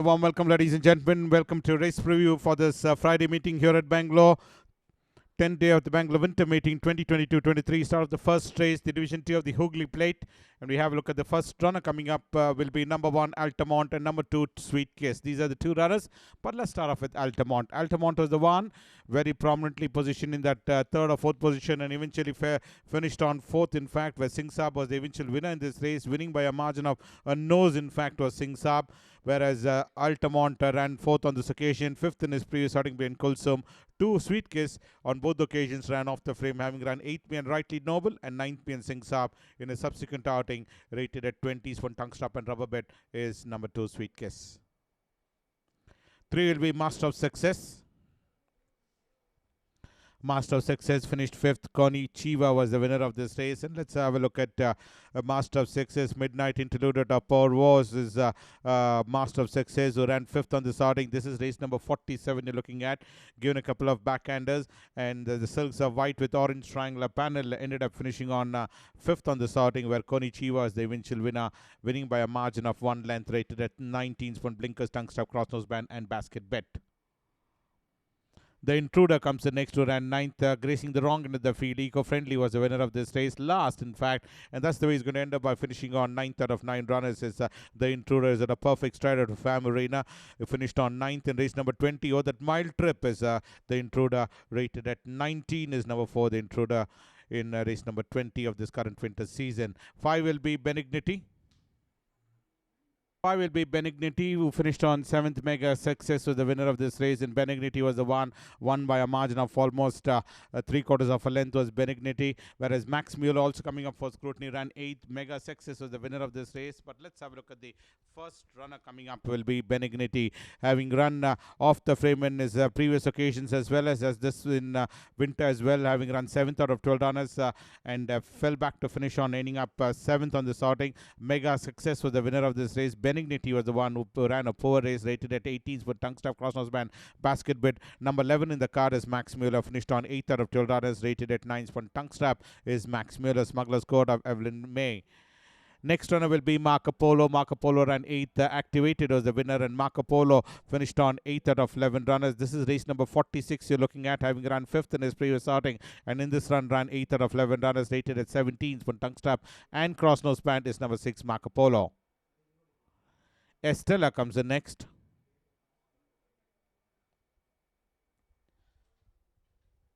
Warm welcome, ladies and gentlemen. Welcome to race preview for this Friday meeting here at Bangalore. 10th day of the Bangalore Winter Meeting 2022-23. Start of the first race, the Division 2 of the Hooghly Plate. And we have a look at the first runner coming up will be number 1 Altamont and number 2 Sweet Kiss. These are the two runners. But let's start off with Altamont. Altamont was the one very prominently positioned in that third or fourth position and eventually finished on fourth, in fact, where Singh Saab was the eventual winner in this race, winning by a margin of a nose, in fact, was Singh Saab. Whereas Altamont ran fourth on this occasion, fifth in his previous outing being Kulsum. 2 Sweet Kiss on both occasions ran off the frame, having run 8th being Rightly Noble and 9th being Singh Saab in a subsequent outing, rated at 20s for tongue strap and rubber bet is number 2 Sweet Kiss. 3 will be Master of Success. Master of Success finished 5th. Connie Chiva was the winner of this race. And let's have a look at Master of Success. Midnight Interlude of Power Wars is Master of Success, who ran 5th on this outing. This is race number 47 you're looking at. Given a couple of backhanders. And the silks of white with orange triangular panel ended up finishing on 5th on this outing, where Connie Chiva is the eventual winner, winning by a margin of 1 length, rated at 19s for blinkers, tongue strap, cross nose band, and basket bet. The Intruder comes the next to ran 9th, gracing the wrong end of the field. Eco-Friendly was the winner of this race, last in fact, and that's the way he's going to end up by finishing on 9th out of 9 runners. Is the Intruder is at a perfect stride out of Fam Arena. He finished on 9th in race number 20. Oh, that mild trip is the Intruder, rated at 19 is number 4, the Intruder in race number 20 of this current winter season. 5 will be Benignity. 5 will be Benignity, who finished on 7th. Mega Success was the winner of this race, and Benignity was the one won by a margin of almost 3/4 of a length was Benignity, whereas Max Mueller, also coming up for scrutiny, ran 8th. Mega Success was the winner of this race. But let's have a look at the first runner coming up will be Benignity, having run off the frame in his previous occasions as well as this in winter as well, having run 7th out of 12 runners and fell back to finish on ending up 7th on this outing. Mega Success was the winner of this race. Benignity was the one who ran a poor race, rated at 18s for tongue strap, cross nose band, basket bit. Number 11 in the card is Max Mueller, finished on 8th out of 12 runners, rated at 9s for tongue strap is Max Mueller. Smuggler's Code of Evelyn May. Next runner will be Marco Polo. Marco Polo ran 8th. Activated was the winner, and Marco Polo finished on 8th out of 11 runners. This is race number 46 you're looking at, having run 5th in his previous outing, and in this run ran 8th out of 11 runners, rated at 17s for tongue strap and cross nose band is number 6 Marco Polo. Estella comes in next.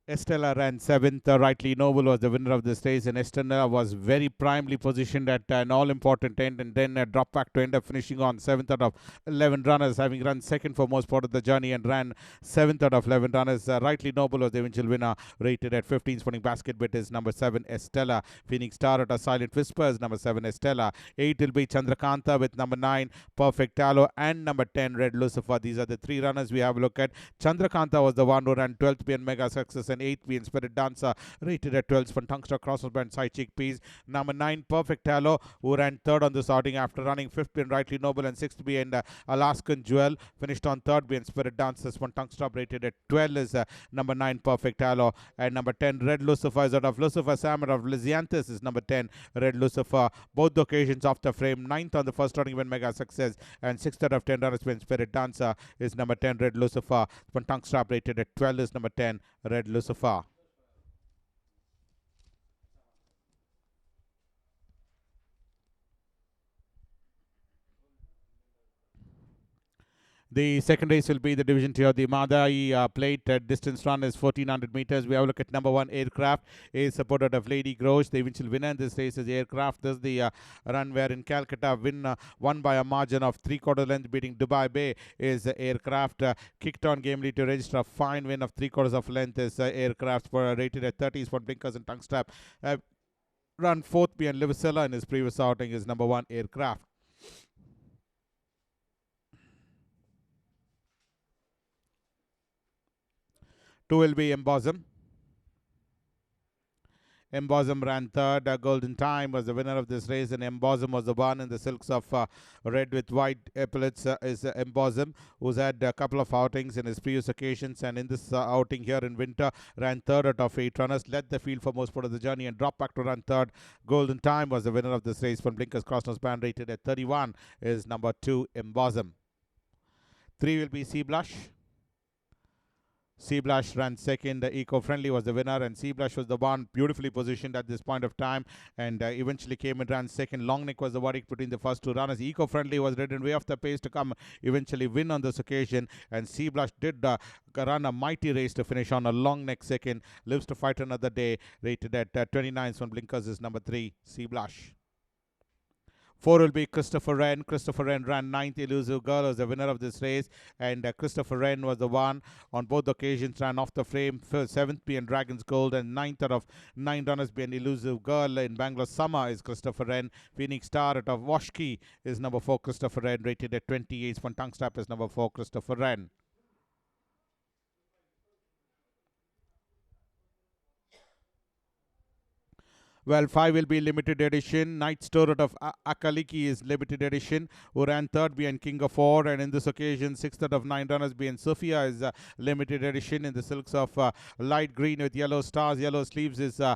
Estella ran 7th. Rightly Noble was the winner of this race, and Estella was very primely positioned at an all-important end, and then dropped back to end up finishing on 7th out of 11 runners, having run 2nd for most part of the journey and ran 7th out of 11 runners. Rightly Noble was the eventual winner, rated at 15. Spinning basket bet is number 7 Estella. Phoenix Star at a Silent Whispers, number 7 Estella. 8 will be Chandrakanta with number 9 Perfect Tallow and number 10 Red Lucifer. These are the 3 runners we have a look at. Chandrakanta was the one who ran 12th being Mega Success, and 8th being Spirit Dancer, rated at 12s for Tungster Crosses Band Side Chickpeas. Number 9 Perfect Tallow, who ran 3rd on this outing after running 5th being Rightly Noble and 6th being Alaskan Jewel, finished on 3rd being Spirit Dancers for Tungster, rated at 12 is number 9 Perfect Tallow, and number 10 Red Lucifer is out of Lucifer Salmon of Lysianthus is number 10 Red Lucifer. Both occasions off the frame, 9th on the first outing when Mega Success, and 6th out of 10 runners when Spirit Dancer is number 10 Red Lucifer. For Tungster, rated at 12 is number 10 Red Lucifer. The second race will be the Division 2 of the Mahadayi plate. Distance run is 1400 meters. We have a look at number 1 Aircraft, is supported of Lady Grosh. The eventual winner in this race is Aircraft. This is the run where in Calcutta won by a margin of 3/4 length, beating Dubai Bay is Aircraft. Kicked on gamely to register a fine win of 3/4 of length is Aircraft, for rated at 30s for blinkers and tongue strap. Run 4th behind Livicella in his previous outing is number 1 Aircraft. 2 will be Embosom. Embosom ran 3rd. Golden Time was the winner of this race, and Embosom was the one in the silks of red with white epaulets is Embosom, who's had a couple of outings in his previous occasions, and in this outing here in winter ran 3rd out of 8 runners, led the field for most part of the journey and dropped back to run 3rd. Golden Time was the winner of this race from Blinkers Crossnose Band, rated at 31 is number 2 Embosom. 3 will be Sea Blush. Sea Blush ran second. Eco-Friendly was the winner, and Sea Blush was the one beautifully positioned at this point of time, and eventually came and ran second. Long Neck was the verdict between the first two runners. Eco-Friendly was ridden way off the pace to come, eventually win on this occasion, and Sea Blush did run a mighty race to finish on a Long Neck second. Lives to fight another day, rated at 29 from blinkers is number 3, Sea Blush. 4 will be Christopher Wren. Christopher Wren ran 9th. Elusive Girl was the winner of this race, and Christopher Wren was the one on both occasions, ran off the frame. 7th being Dragon's Gold, and 9th out of 9 runners being Elusive Girl. In Bangalore Summer is Christopher Wren. Phoenix Star out of Washki is number 4, Christopher Wren, rated at 28. Von Tungstrap is number 4, Christopher Wren. Well, 5 will be limited edition. Night Store out of Akaliki is limited edition, who ran 3rd behind King of 4. And in this occasion, 6th out of 9 runners behind Sophia is limited edition in the silks of light green with yellow stars. Yellow sleeves is a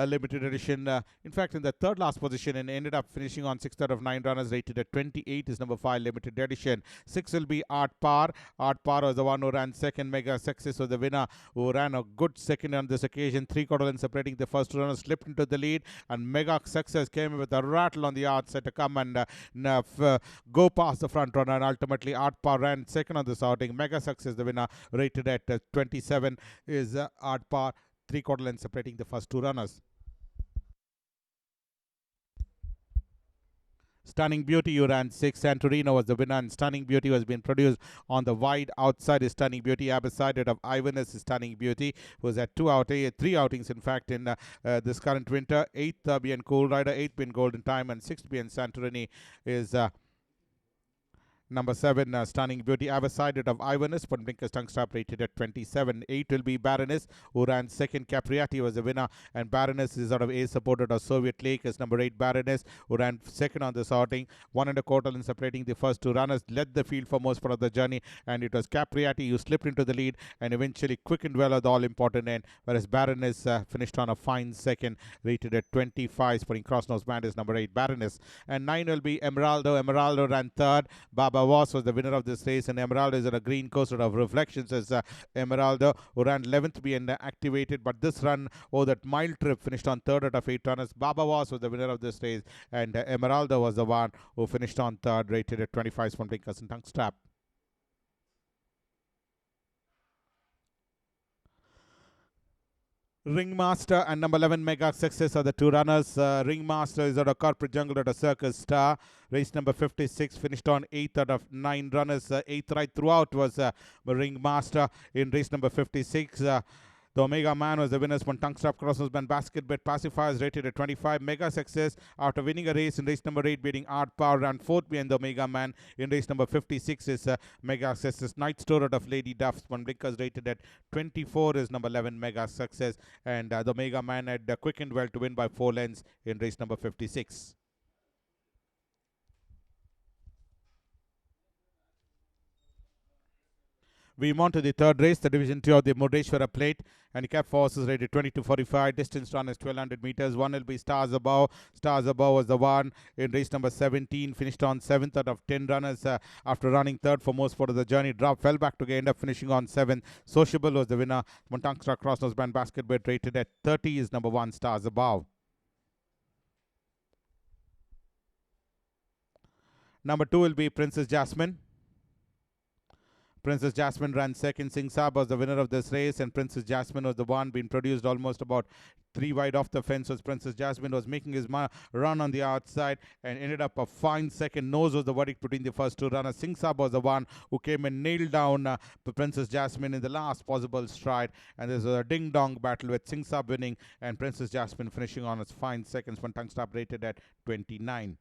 limited edition. In fact, in the 3rd last position, and ended up finishing on 6th out of 9 runners, rated at 28 is number 5, limited edition. 6 will be Art Par. Art Par was the one who ran second. Mega Success was the winner, who ran a good second on this occasion. 3/4 length separating the first runner, slipped into the lead, and Mega Success came with a rattle on the outside to come and go past the front runner, and ultimately Art Par ran second on this outing. Mega Success the winner, rated at 27 is Art Par. 3/4 length separating the first two runners. Stunning Beauty, you ran 6. Santorino was the winner, and Stunning Beauty was being produced on the wide outside. Is Stunning Beauty. Abbesided of Ivanus is Stunning Beauty, who was at 3 outings in fact in this current winter. 8th being Cool Rider, 8th being Golden Time, and 6th being Santorini is number 7, Stunning Beauty. Abbesided of Ivanus, but Blinkers Tungstrap, rated at 27. 8 will be Baroness, who ran second. Capriati was the winner, and Baroness is out of A, supported of Soviet Lake is number 8, Baroness, who ran second on this outing. 1 1/4 in separating the first two runners, led the field for most part of the journey, and it was Capriati who slipped into the lead and eventually quickened well at the all-important end, whereas Baroness finished on a fine second, rated at 25. Spotting Crossnose Band is number 8, Baroness. And 9 will be Emeraldo. Emeraldo ran 3rd. Baba Was was the winner of this race, and Emeraldo is on a green coaster of Reflections as Emeraldo, who ran 11th being activated, but this run, that mile trip, finished on 3rd out of 8 runners. Baba Was was the winner of this race, and Emeraldo was the one who finished on 3rd, rated at 25 from Blinkers and Tungstrap. Ringmaster and number 11 Mega Success are the two runners. Ringmaster is at a corporate jungle at a circus star. Race number 56, finished on 8th out of 9 runners. 8th right throughout was Ringmaster. In race number 56, the Omega Man was the winner. One Tungstrap Crossnose Band Basket Bet Pacifiers, rated at 25. Mega Success, after winning a race in race number 8, beating Art Power, ran 4th behind the Omega Man. In race number 56 is Mega Success. Night Store out of Lady Duff's One Blinkers, rated at 24 is number 11 Mega Success. And the Omega Man had quickened well to win by 4 lengths in race number 56. We move on to the 3rd race, the Division 2 of the Murudeshwara Plate. Handicap for horses rated 20-45. Distance run is 1200 meters. 1 will be Stars Above. Stars Above was the one in race number 17. Finished on 7th out of 10 runners after running 3rd for most part of the journey. Fell back to end up finishing on 7th. Sociable was the winner. Montangstra Crossnose Band Basket Bet, rated at 30 is number 1, Stars Above. Number 2 will be Princess Jasmine. Princess Jasmine ran second. Singh Saab was the winner of this race, and Princess Jasmine was the one being produced almost about 3 wide off the fence. So Princess Jasmine was making his run on the outside and ended up a fine second. Nose was the verdict between the first two runners. Singh Saab was the one who came and nailed down Princess Jasmine in the last possible stride, and there's a ding-dong battle with Singh Saab winning and Princess Jasmine finishing on its fine seconds. One tongue stop rated at 29.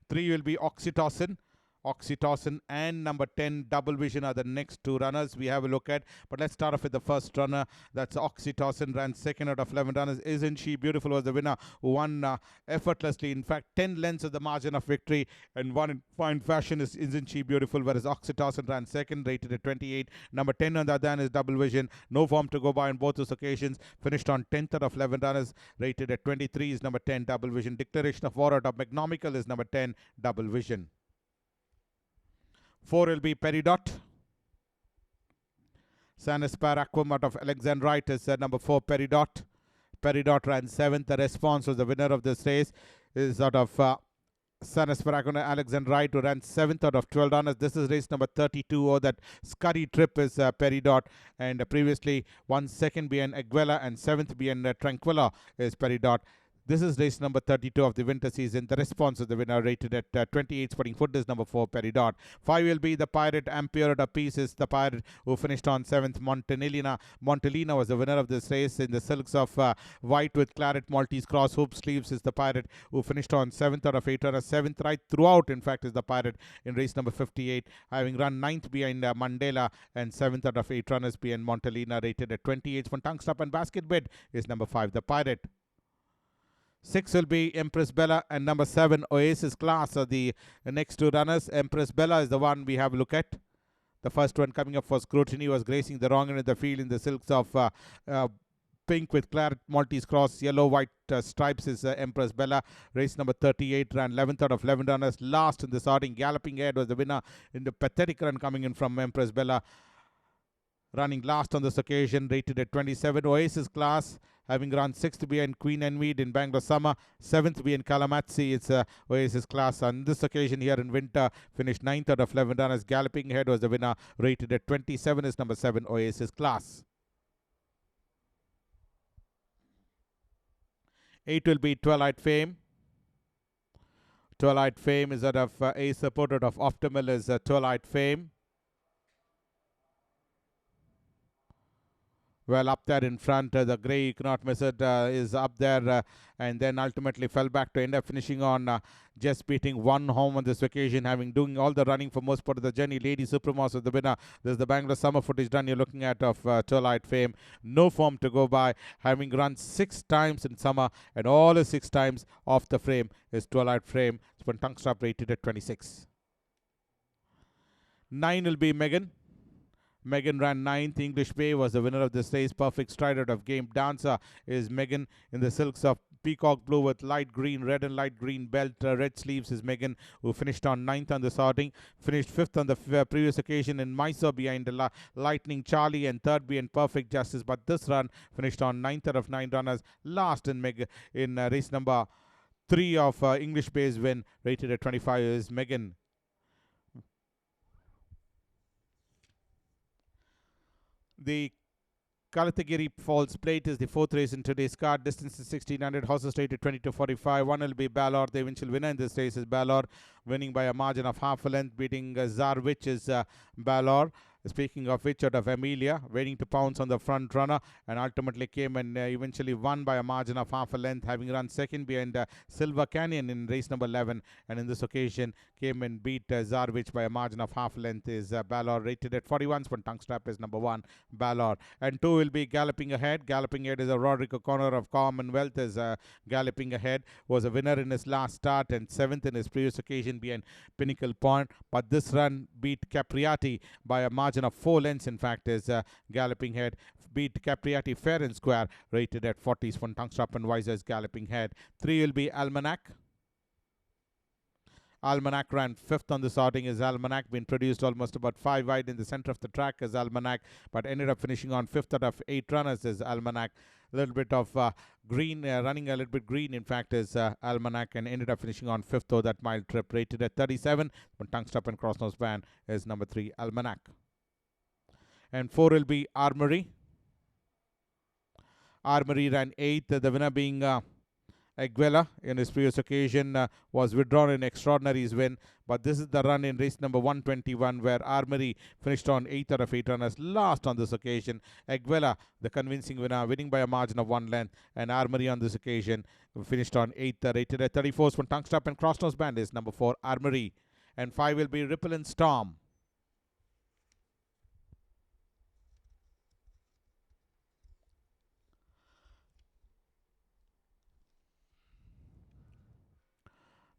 3 will be Oxytocin. Oxytocin and number 10 Double Vision are the next two runners we have a look at. But let's start off with the first runner. That's Oxytocin, ran second out of 11 runners. Isn't She Beautiful was the winner, who won effortlessly. In fact, 10 lengths of the margin of victory, and won in fine fashion is Isn't She Beautiful, whereas Oxytocin ran second, rated at 28. Number 10 on the other hand is Double Vision. No form to go by on both those occasions. Finished on 10th out of 11 runners, rated at 23 is number 10 Double Vision. Declaration of War out of Megnomical is number 10 Double Vision. 4 will be Peridot. Sanaspar Aquamat of Alexandrite is number 4 Peridot. Peridot ran 7th. The response was the winner of this race is out of Sanaspar Alexandrite, who ran 7th out of 12 runners. This is race number 32. Oh, that scurry trip is Peridot, and previously 1 second behind Aguela and 7th behind Tranquilla is Peridot. This is race number 32 of the winter season. The response is the winner, rated at 28. Sporting foot is number 4 Peridot. 5 will be the Pirate. Ampere at a piece is the Pirate, who finished on 7th. Montelina was the winner of this race in the silks of white with claret Maltese cross hoop sleeves is the Pirate, who finished on 7th out of 8 runners. 7th right throughout, in fact, is the Pirate in race number 58, having run 9th behind Mandela and 7th out of 8 runners behind Montelina, rated at 28. From tongue stop and basket bid is number 5 the Pirate. 6 will be Empress Bella, and number 7 Oasis Class are the next 2 runners. Empress Bella is the one we have a look at. The first one coming up for scrutiny was gracing the wrong end of the field in the silks of pink with claret Maltese cross, yellow white stripes is Empress Bella. Race number 38, ran 11th out of 11 runners. Last in the starting, galloping ahead was the winner in the pathetic run coming in from Empress Bella. Running last on this occasion, rated at 27. Oasis Class, having run 6th behind Queen Envied in Bangalore Summer, 7th behind Kalamatsi. It's Oasis Class. On this occasion here in winter, finished 9th out of 11 runners. Galloping ahead was the winner, rated at 27 is number 7 Oasis Class. 8 will be Twilight Fame. Twilight Fame is out of a supporter of Optimal is Twilight Fame. Well, up there in front, the grey, you cannot miss it, is up there, and then ultimately fell back to end up finishing on just beating one home on this occasion, having doing all the running for most part of the journey. Lady Supremos is the winner. This is the Bangalore summer footage run you're looking at of Twilight Fame. No form to go by, having run 6 times in summer, and all the 6 times off the frame is Twilight Fame. It's been tongue stop rated at 26. 9 will be Megan. Megan ran 9th. English Bay was the winner of this race. Perfect stride out of game. Dancer is Megan in the silks of peacock blue with light green, red and light green belt. Red sleeves is Megan, who finished on 9th on the sorting. Finished 5th on the previous occasion in Mysore behind the Lightning Charlie, and 3rd behind Perfect Justice. But this run finished on 9th out of 9 runners. Last in race number 3 of English Bay's win, rated at 25 is Megan. The Kallathigiri Falls Plate is the 4th race in today's card. Distance is 1600. Horses rated 22.45. 1 will be Bangalore. The eventual winner in this race is Bangalore, winning by a margin of half a length, beating Zarwich is Bangalore. Speaking of which, out of Amelia, waiting to pounce on the front runner, and ultimately came and eventually won by a margin of half a length, having run 2nd behind Silver Canyon in race number 11, and in this occasion came and beat Zarwich by a margin of half a length is Bangalore, rated at 41. Spun tongue strap is number 1 Bangalore, and 2 will be Galloping Ahead. Galloping Ahead is a Roderick O'Connor of Commonwealth is Galloping Ahead, was a winner in his last start and 7th in his previous occasion behind Pinnacle Point, but this run beat Capriati by a margin of 4 lengths. In fact, is Galloping Head beat Capriati fair and square, rated at 40s. From tongue strap and visors Galloping Head. 3 will be Almanac. Almanac ran 5th on the sorting is Almanac, been produced almost about 5 wide in the center of the track as Almanac, but ended up finishing on 5th out of 8 runners is Almanac. A little bit of green, running a little bit green, in fact, is Almanac, and ended up finishing on 5th though that mile trip, rated at 37. But tongue stop and cross nose band is number 3 Almanac. And 4 will be Armory. Armory ran 8th, the winner being Aguela in his previous occasion was withdrawn in Extraordinary's win, but this is the run in race number 121 where Armory finished on 8th out of 8 runners. Last on this occasion, Aguela, the convincing winner, winning by a margin of 1 length, and Armory on this occasion finished on 8th, rated at 34. From tongue stop and cross nose band is number 4 Armory. And 5 will be Ripple and Storm.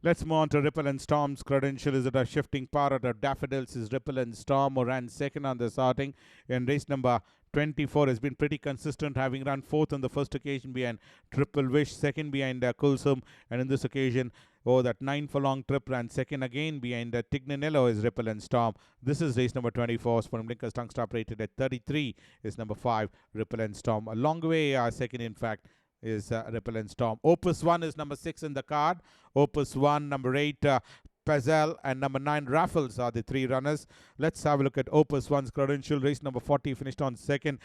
Let's move on to Ripple and Storm's credential. Is it a shifting power at a Daffodils is Ripple and Storm, who ran 2nd on the starting in race number 24. Has been pretty consistent, having run 4th on the first occasion behind Triple Wish, 2nd behind Kulsum, and in this occasion Oh, that 9 furlong trip ran second again behind Tignanello is Ripple and Storm. This is race number 24. Sperm Blinkers tongue stop rated at 33 is number 5, Ripple and Storm. A long way second, in fact, is Ripple and Storm. Opus 1 is number 6 in the card. Opus 1, number 8, Pazel, and number 9, Raffles are the 3 runners. Let's have a look at Opus 1's credential. Race number 40 finished on second,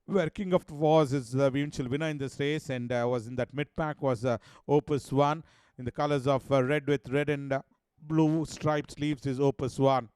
where King of Wars is the eventual winner in this race, and was in that mid-pack was Opus 1 in the colors of red with red and blue striped sleeves is Opus 1.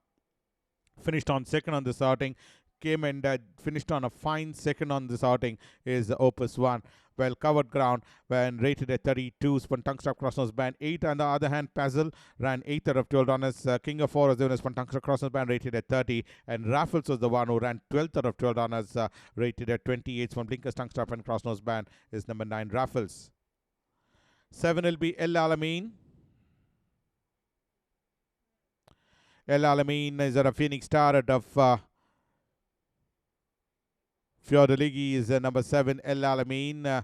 Finished on second on this outing. Came and finished on a fine second on this outing is Opus 1. Well covered ground when rated at 32. Spun tongue strap cross nose band 8. On the other hand, Pazel ran 8th out of 12 runners. King of War was the winner. Spun tongue strap cross nose band rated at 30. And Raffles was the one who ran 12th out of 12 runners, rated at 28. Spun blinkers tongue strap and cross nose band is number 9, Raffles. 7 will be El Alamein. El Alamein is a Phoenix Star out of Fiordaligi is number 7, El Alamein.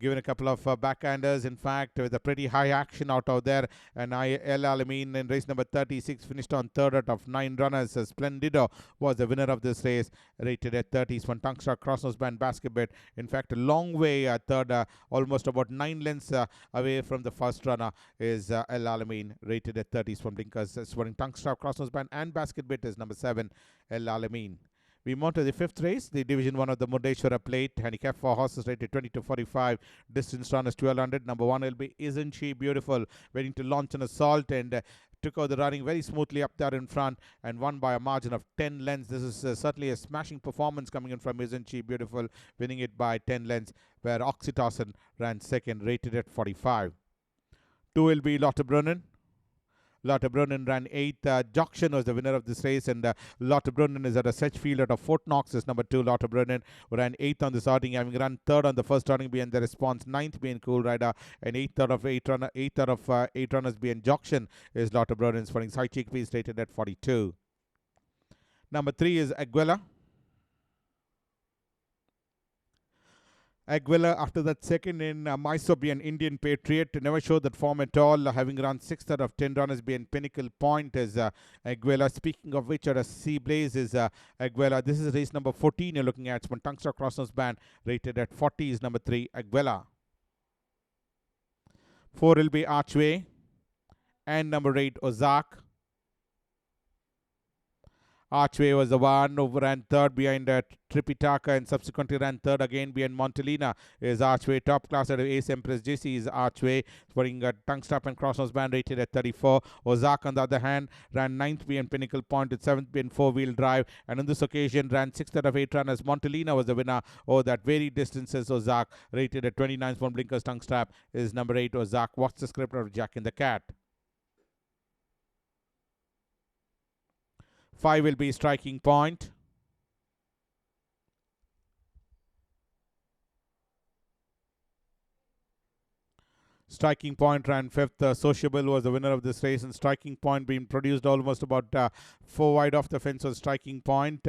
Given a couple of backhanders, in fact, with a pretty high action out there. And El Alamein in race number 36 finished on 3rd out of 9 runners. Splendido was the winner of this race, rated at 30. One tongue star crossnose band basket bet. In fact, a long way third, almost about 9 lengths away from the first runner is El Alamein, rated at 30. One blinkers, one tongue star crossnose band and basket bet is number 7, El Alamein. We move on to the 5th race, the Division 1 of the Murudeshwara Plate. Handicap for horses rated 20 to 45. Distance run is 1200. Number 1 will be Isn't She Beautiful, waiting to launch an assault and took out the running very smoothly up there in front and won by a margin of 10 lengths. This is certainly a smashing performance coming in from Isn't She Beautiful, winning it by 10 lengths, where Oxytocin ran second, rated at 45. 2 will be Lotte Brunnen. Lotte Brunnen ran 8th. Jokshan was the winner of this race, and Lotte Brunnen is at a such field out of Fort Knox is number 2. Lotte Brunnen ran 8th on this outing, having run 3rd on the first outing being the response, 9th being Cool Rider, and 8th out of 8 runners being Jokshan is Lotte Brunnen's running side chickpeas rated at 42. Number 3 is Aguila. Aguila, after that second in Mysore, being Indian Patriot, never showed that form at all, having run 6th out of 10 runners, being Pinnacle Point is Aguila. Speaking of which, a Sea Blaze is Aguila. This is race number 14 you're looking at. Spun tongue star crossnose band rated at 40 is number 3, Aguila. 4 will be Archway and number 8, Ozark. Archway was the one who ran 3rd behind Tripitaka and subsequently ran 3rd again behind Montelina is Archway. Top class out of Ace Empress JC is Archway, sporting a tongue strap and crossnose band rated at 34. Ozark, on the other hand, ran 9th behind Pinnacle Point with 7th behind 4-wheel drive, and on this occasion ran 6th out of 8 runners. Montelina was the winner. Oh, that very distances Ozark, rated at 29. One blinkers tongue strap is number 8, Ozark. What's the script of Jack and the Cat? 5 will be Striking Point. Striking Point ran 5th. Sociable was the winner of this race, and Striking Point being produced almost about 4 wide off the fence was Striking Point,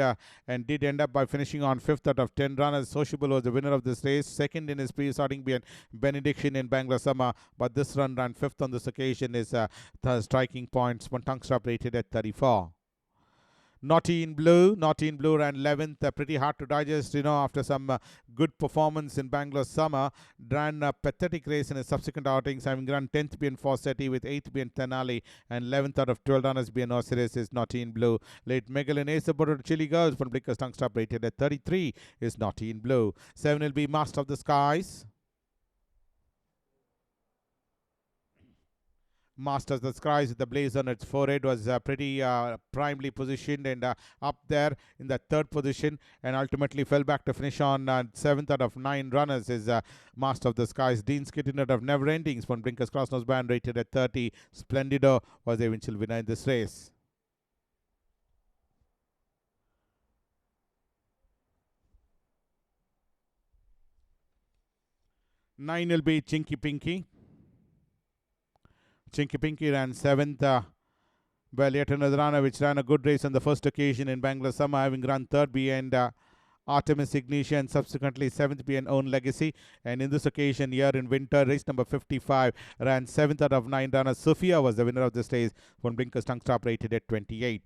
and did end up by finishing on 5th out of 10 runners. Sociable was the winner of this race. Second in his previous outing being Benediction in Bangalore Summer, but this run ran 5th on this occasion is the Striking Point. One tongue strap rated at 34. Naughty in Blue ran 11th, pretty hard to digest, after some good performance in Bangalore Summer. Ran a pathetic race in his subsequent outings, having run 10th being Fawcetti, with 8th being Tenali, and 11th out of 12 runners being Osiris is Naughty in Blue. Late Megalyn Ace of Chili Girls from Blinkers tongue stop rated at 33 is Naughty in Blue. 7 will be Master of the Skies. Masters of the Skies with the blaze on its forehead was pretty primely positioned and up there in the 3rd position, and ultimately fell back to finish on 7th out of 9 runners is Master of the Skies. Dean Skittin out of Never Endings from Blinkers Crossnose Band rated at 30. Splendido was the eventual winner in this race. Nine will be Chinky Pinky. Chinky Pinky ran 7th. Well, yet another runner which ran a good race on the first occasion in Bangalore Summer, having run 3rd behind Artemis Ignition, and subsequently 7th being Own Legacy. And in this occasion, here in winter, race number 55 ran 7th out of 9 runners. Sophia was the winner of this race, one Blinkers tongue stop rated at 28.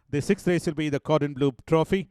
The sixth race will be the Cordon Bleu Trophy.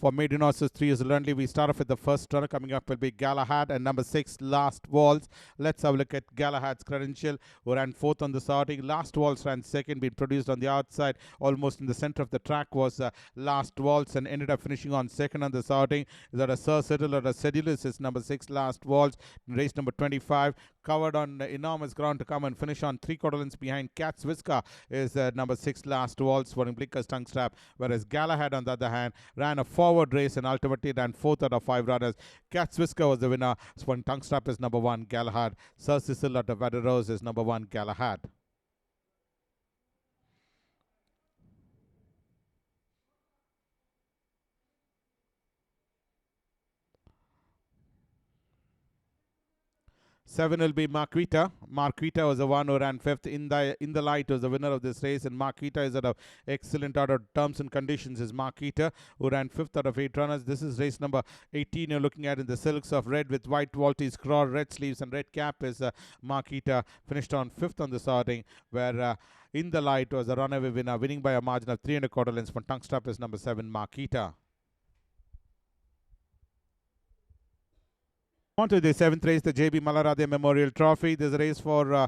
For maiden horses 3 years only, we start off with the first runner. Coming up will be Galahad and number 6, Last Waltz. Let's have a look at Galahad's credential, who ran 4th on the starting. Last Waltz ran 2nd, being produced on the outside, almost in the center of the track was Last Waltz, and ended up finishing on 2nd on the starting. Is that a Sir Cyril or a Cedulus? Is number 6, Last Waltz. Race number 25, covered on enormous ground to come and finish on 3/4 lengths behind Cat's Whisker, is number 6, Last Waltz, for Blinker's tongue strap. Whereas Galahad, on the other hand, ran a forward race and ultimately ran 4th out of 5 runners. Cat's Whisker was the winner. Swan tongue strap is number 1, Galahad. Sir Cecil at the Vaderos is number 1, Galahad. Seven will be Marquita. Marquita was the one who ran 5th. In the light was the winner of this race, and Marquita is at an excellent order of terms and conditions. Is Marquita, who ran 5th out of 8 runners. This is race number 18. You're looking at in the silks of red with white Waltese craw, red sleeves and red cap. Is Marquita, finished on 5th on the starting, where in the light was a runaway winner, winning by a margin of 3 1/4 lengths. For tongue strap is number 7, Marquita. On to the 7th race, the JB Mallaradhya Memorial Trophy. There's a race for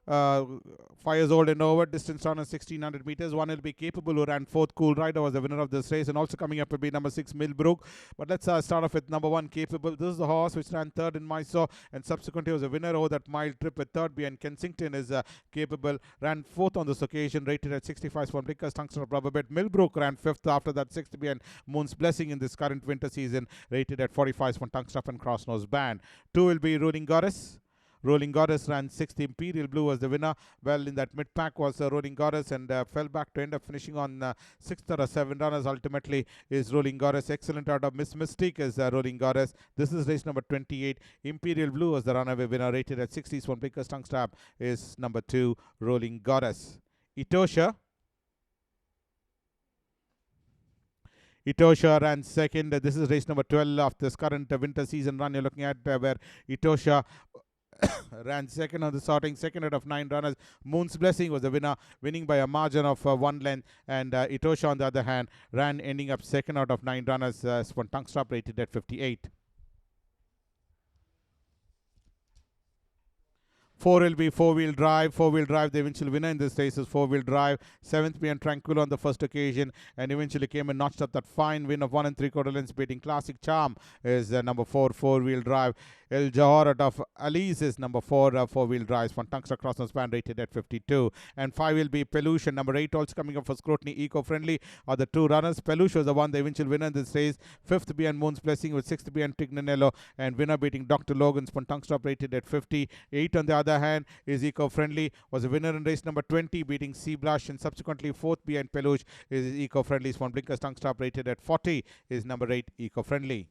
5 years old and over, distance on 1600 meters. One will be Capable, who ran 4th. Cool Rider was the winner of this race, and also coming up will be number 6, Millbrook. But let's start off with number 1, Capable. This is the horse which ran 3rd in Mysore, and subsequently was a winner over that mile trip with 3rd behind Kensington. Is Capable, ran 4th on this occasion, rated at 65 for Blinkers Tungsten of Rubber Bet. Millbrook ran 5th after that, 6th behind Moon's Blessing in this current winter season, rated at 45 for Tungsten and Crossnose Band. 2 will be Rolling Goddess. Rolling Goddess ran 6th. Imperial Blue was the winner. Well, in that mid-pack was Rolling Goddess, and fell back to end up finishing on 6th out of 7 runners. Ultimately is Rolling Goddess. Excellent out of Miss Mystique is Rolling Goddess. This is race number 28. Imperial Blue was the runaway winner, rated at 60. One Blinkers tongue strap is number 2, Rolling Goddess. Etosha ran 2nd. This is race number 12 of this current winter season run. You're looking at where Etosha ran 2nd on the starting, 2nd out of 9 runners. Moon's Blessing was the winner, winning by a margin of 1 length. And Etosha, on the other hand, ran ending up 2nd out of 9 runners. One tongue strap rated at 58. 4 will be Four-Wheel Drive. Four-Wheel Drive, the eventual winner in this race is Four-Wheel Drive. 7th being Tranquilo on the first occasion, and eventually came and notched up that fine win of 1 3/4 lengths, beating Classic Charm. Is number 4, Four-Wheel Drive. El Johor out of Alice is number 4, Four-Wheel Drive. One tongue strap crossnose band, rated at 52. And 5 will be Peluche, and number 8 also coming up for scrutiny. Eco-Friendly are the 2 runners. Peluche was the one, the eventual winner in this race. 5th behind Moon's Blessing, with 6th behind Tignanello, and winner beating Dr. Logan's. One tongue strap rated at 50. 8 on the other hand is Eco-Friendly, was a winner in race number 20, beating Sea Blush, and subsequently 4th behind Peluche is Eco-Friendly. One Blinkers tongue strap rated at 40 is number 8, Eco-Friendly.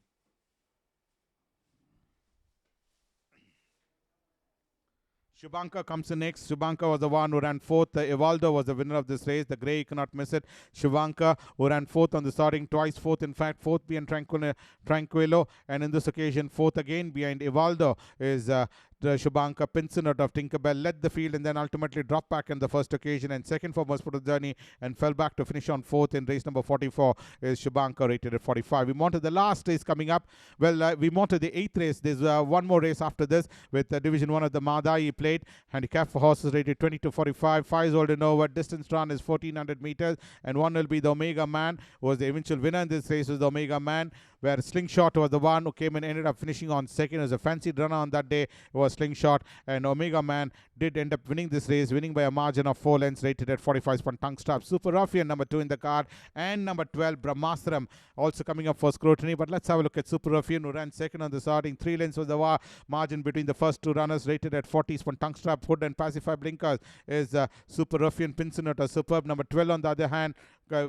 Shubanka comes in next. Shubanka was the one who ran 4th. Evaldo was the winner of this race. The grey, you cannot miss it. Shubanka, who ran 4th on the starting, twice 4th, in fact, 4th behind Tranquilo, and in this occasion 4th again behind Evaldo is the Shubanka. Pinson out of Tinkerbell led the field and then ultimately dropped back in the first occasion, and second for most part of the journey, and fell back to finish on 4th in race number 44 is Shubanka, rated at 45. We move on to the last race coming up. Well, we move on to the 8th race. There's one more race after this with Division 1 of the Mahadayi Plate. Handicap for horses rated 20 to 45. 5 is old and over. Distance run is 1400 meters, and 1 will be the Omega Man, who was the eventual winner in this race. Was the Omega Man, where Slingshot was the one who came and ended up finishing on 2nd. It was a fancied runner on that day. It was Slingshot, and Omega Man did end up winning this race, winning by a margin of 4 lengths, rated at 45 on tongue strap. Super Ruffian, number 2 in the card, and number 12, Brahmastram, also coming up for scrutiny. But let's have a look at Super Ruffian, who ran 2nd on the starting. 3 lengths was the margin between the first 2 runners, rated at 40 on tongue strap. Hood and Pacify Blinkers is Super Ruffian. Pincinota Superb. Number 12 on the other hand,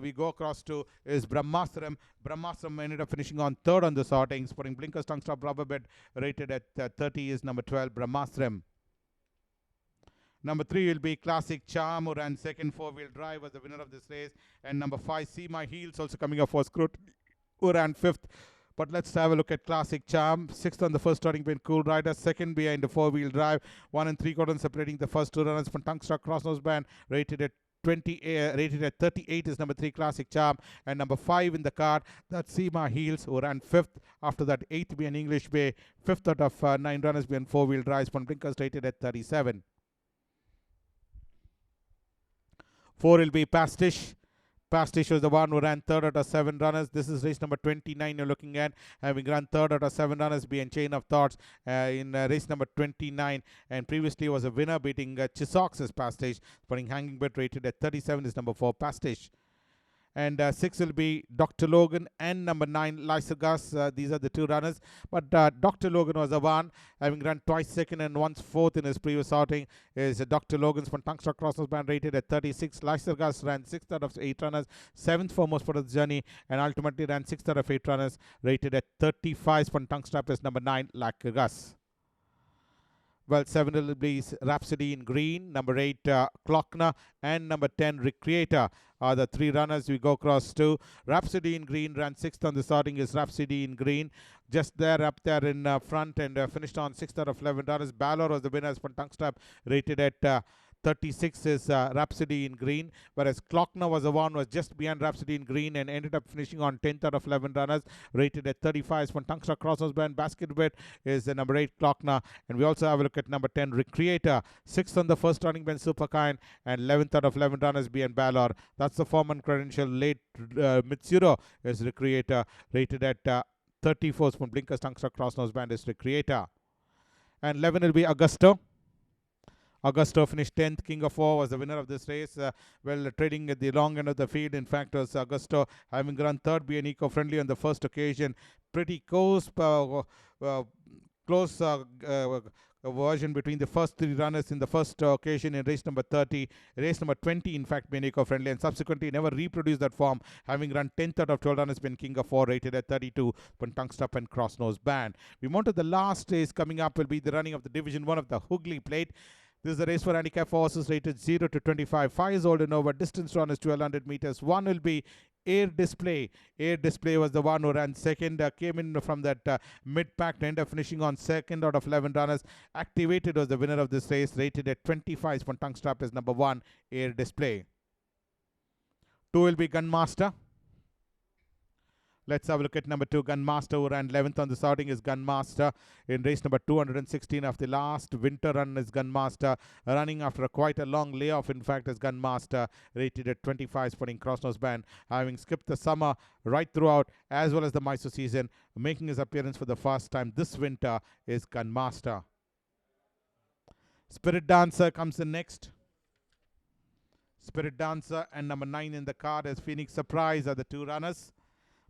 we go across to is Brahmastram. Brahmastram ended up finishing on 3rd on the sorting, sporting Blinkers tongue strap rubber bed, rated at 30 is number 12, Brahmastram. Number 3 will be Classic Charm, who ran second. Four-wheel drive was the winner of this race. And number 5, See My Heels, also coming up for scrutiny, who ran fifth. But let's have a look at Classic Charm. Sixth on the first starting being Cool Rider. Second behind the four-wheel drive. 1 3/4 separating the first two runners from Tungstruck Crossnose Band, rated at 38 is number 3 Classic Charm, and number 5 in the card, that's See My Heels, who ran fifth. After that, 8th being English Bay, fifth out of 9 runners being four-wheel drives. From Blinkers rated at 37. 4 will be Pastiche. Pastiche was the one who ran third out of 7 runners. This is race number 29 you're looking at, having run third out of 7 runners, being Chain of Thoughts in race number 29, and previously was a winner, beating Chisox's Pastiche. Putting Hanging Bit, rated at 37, is number 4 Pastiche. And 6 will be Dr. Logan and number 9 Lysergus. These are the 2 runners. But Dr. Logan was the one, having run twice second and once fourth in his previous outing. Is Dr. Logan's from Tungstruck Crossnose Band, rated at 36. Lysergus ran 6th out of 8 runners, 7th for most part of the journey, and ultimately ran 6th out of 8 runners, rated at 35. From Tungstruck is number 9 Lysergus. Well, 7 will be Rhapsody in Green, number 8 Clockner, and number 10 Recreator are the 3 runners we go across to. Rhapsody in Green ran 6th on the starting, is Rhapsody in Green. Just there, up there in front, and finished on 6th out of 11 runners. Bangalore was the winners for Tungstruck, rated at 36 is Rhapsody in Green, whereas Clockner was the one who was just behind Rhapsody in Green and ended up finishing on 10th out of 11 runners, rated at 35. From Tungstruck Crossnose Band, Basket Bit is the number 8 Clockner, and we also have a look at number 10 Recreator, 6th on the first running band Superkind, and 11th out of 11 runners behind Bangalore. That's the form and credential. Late Mitsuro is Recreator, rated at 34. From Blinkers Tungstruck Crossnose Band is Recreator. And 11 will be Augusto. Augusto finished 10th. King of War was the winner of this race. Trading at the long end of the field. In fact, was Augusto, having run third, being eco-friendly on the first occasion. Pretty close version between the first 3 runners in the first occasion in race number 30. Race number 20, in fact, being eco-friendly, and subsequently never reproduced that form, having run 10th out of 12 runners, been King of War, rated at 32. From Tungstruck and Crossnose Band. We move to the last race coming up, will be the running of the Division 1 of the Hooghly Plate. This is the race for handicap horses rated 0 to 25. 5 is old and over. Distance run is 1200 meters. 1 will be Air Display. Air Display was the one who ran second. Came in from that mid-pack to end up finishing on second out of 11 runners. Activated was the winner of this race, rated at 25. From Tungstruck is number 1, Air Display. 2 will be Gunmaster. Let's have a look at number 2, Gunmaster, who ran 11th on the starting, is Gunmaster. In race number 216 of the last winter run is Gunmaster. Running after quite a long layoff, in fact, is Gunmaster, rated at 25, Spotting Crossnose Band. Having skipped the summer right throughout, as well as the Mysore season, making his appearance for the first time this winter is Gunmaster. Spirit Dancer comes in next. Spirit Dancer and number 9 in the card as Phoenix Surprise are the 2 runners.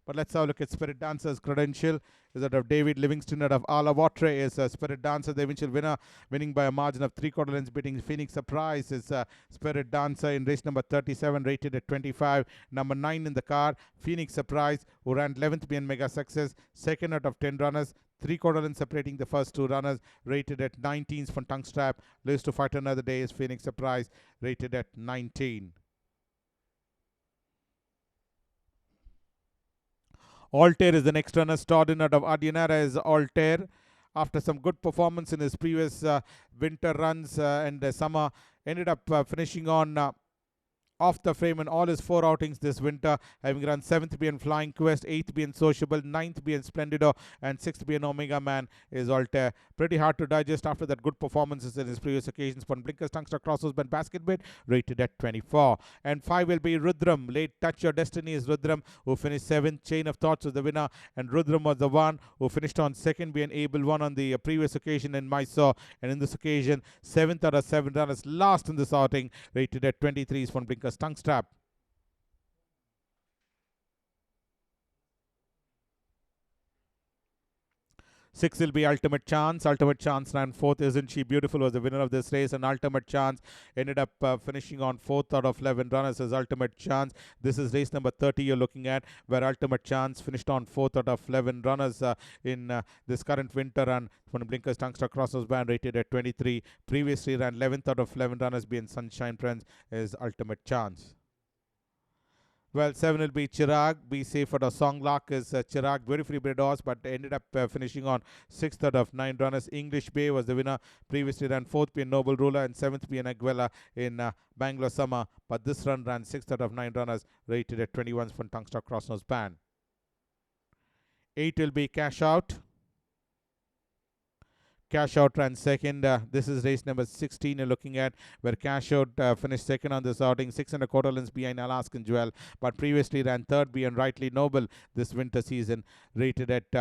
But let's have a look at Spirit Dancer's credential. Is that of David Livingston out of Alawatre is Spirit Dancer, the eventual winner, winning by a margin of 3/4 lengths, beating Phoenix Surprise is Spirit Dancer in race number 37, rated at 25. Number 9 in the car, Phoenix Surprise, who ran 11th behind Mega Success, second out of 10 runners, 3/4 lengths separating the first 2 runners, rated at 19 from Tungstruck. Lives to fight another day is Phoenix Surprise, rated at 19. Altair is the next runner. Cordon out of Adyanara is Altair. After some good performance in his previous winter runs and summer, ended up finishing on off the frame in all his 4 outings this winter, having run 7th being Flying Quest, 8th being Sociable, 9th being Splendido, and 6th being Omega Man is Altair. Pretty hard to digest after that good performances in his previous occasions. But Blinkers Tungstruck Crossnose Band Basket Bit, rated at 24. And 5 will be Rudram. Late Touch Your Destiny is Rudram, who finished 7th. Chain of Thoughts was the winner, and Rudram was the one who finished on second, being Able One on the previous occasion in Mysore. And in this occasion, 7th out of 7 runners, last in this outing, rated at 23 is from Blinkers Tungstruck. 6 will be Ultimate Chance. Ultimate Chance ran 4th. Isn't She Beautiful was the winner of this race, and Ultimate Chance ended up finishing on 4th out of 11 runners as Ultimate Chance. This is race number 30 you're looking at, where Ultimate Chance finished on 4th out of 11 runners in this current winter run. From Blinkers Tungster Crossers band rated at 23. Previously ran 11th out of 11 runners, being Sunshine Prince is Ultimate Chance. Well, 7 will be Chirag. Be Safe for the Songlark is Chirag. Beautifully bred horse, but ended up finishing on 6th out of 9 runners. English Bay was the winner. Previously ran 4th being Noble Ruler and 7th being Aguela in Bangalore Summer. But this run ran 6th out of 9 runners, rated at 21 from Tungster Crossnose band. 8 will be Cash Out. Cash Out ran second. This is race number 16 you're looking at, where Cash Out finished second on this outing, 6.25 lengths behind Alaskan Jewel, but previously ran third behind Rightly Noble this winter season, rated at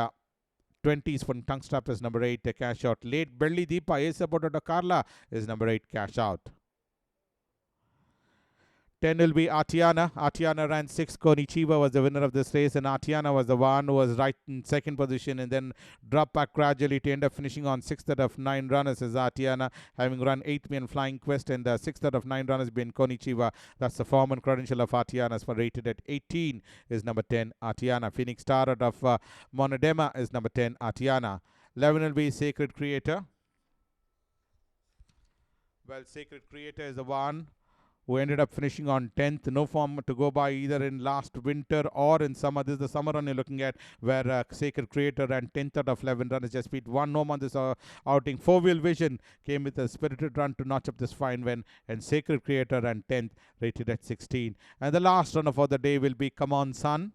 20s from Tungster is number 8, Cash Out. Late Belly Deepa, Ace supported to Carla is number 8, Cash Out. 10 will be Atiana. Atiana ran 6. Konichiwa was the winner of this race, and Atiana was the one who was right in second position and then dropped back gradually to end up finishing on 6th out of 9 runners as Atiana, having run 8th being Flying Quest and 6th out of 9 runners being Konichiwa. That's the form and credential of Atiana. For rated at 18 is number 10, Atiana. Phoenix Star out of Monodema is number 10, Atiana. 11 will be Sacred Creator. Well, Sacred Creator is the one who ended up finishing on 10th. No form to go by either in last winter or in summer. This is the summer run you're looking at, where Sacred Creator ran 10th out of 11 runners. Just beat one home on this outing. Four Wheel Vision came with a spirited run to notch up this fine win, and Sacred Creator ran 10th, rated at 16. And the last runner for the day will be Come On Sun.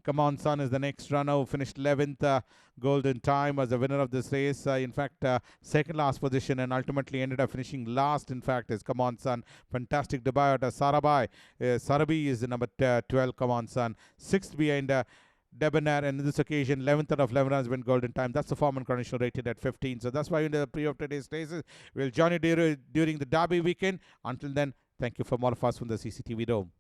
Come On Son is the next runner who finished 11th. Golden Time was the winner of this race. In fact, second last position, and ultimately ended up finishing last. In fact, is Come On Son. Fantastic debut at Sarabai. Sarabi is the number 12, Come On Son. 6th behind Debonair, and in this occasion, 11th out of 11 runs win Golden Time. That's the form and credential rated at 15. So that's why in the pre of today's races, we'll join you during the Derby weekend. Until then, thank you from all of us from the CCTV Dome.